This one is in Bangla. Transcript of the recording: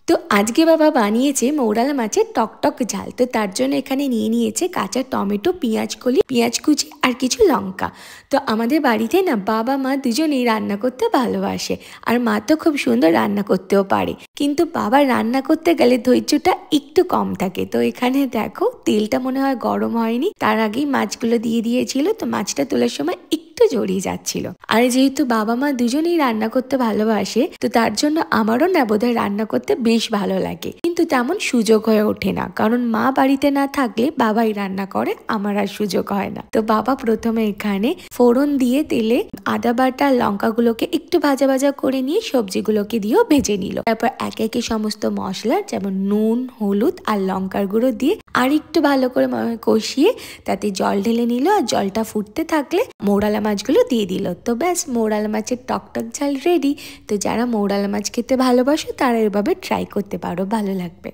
তো আজকে বাবা বানিয়েছে মৌরালা মাছের টকটক ঝাল। তো তার জন্য এখানে নিয়ে নিয়েছে কাঁচা টমেটো, পেঁয়াজ কুচি আর কিছু লঙ্কা। তো আমাদের বাড়িতে না বাবা মা দুজনেই রান্না করতে ভালোবাসে, আর মা তো খুব সুন্দর রান্না করতেও পারে, কিন্তু বাবার রান্না করতে গেলে ধৈর্যটা একটু কম থাকে। তো এখানে দেখো তেলটা মনে হয় গরম হয়নি, তার আগেই মাছগুলো দিয়ে দিয়েছিল। তো মাছটা তোলার সময় একটু জড়িয়ে যাচ্ছিল। আর যেহেতু বাবা মা দুজনেই রান্না করতে ভালোবাসে, তো তার জন্য আমারও না বোধহয় রান্না করতে বেশ ভালো লাগে, কিন্তু তেমন সুযোগ হয়ে ওঠে না, কারণ মা বাড়িতে না থাকলে বাবাই রান্না করে, আমার আর সুযোগ হয় না। তো বাবা প্রথমে এখানে ফোড়ন দিয়ে তেলে আদা বাটা লঙ্কাগুলোকে একটু ভাজা ভাজা করে নিয়ে সবজিগুলোকে দিয়েও ভেজে নিল। তারপর একে একে সমস্ত মশলা যেমন নুন, হলুদ আর লঙ্কার গুঁড়ো দিয়ে আর একটু ভালো করে কষিয়ে তাতে জল ঢেলে নিল, আর জলটা ফুটতে থাকলে মৌরালা মাছগুলো দিয়ে দিল। তো ব্যাস, মৌরালা মাছের টকটক ঝাল রেডি। তো যারা মৌরালা মাছ খেতে ভালোবাসো তারা এভাবে ট্রাই করতে পারো, ভালো লাগবে।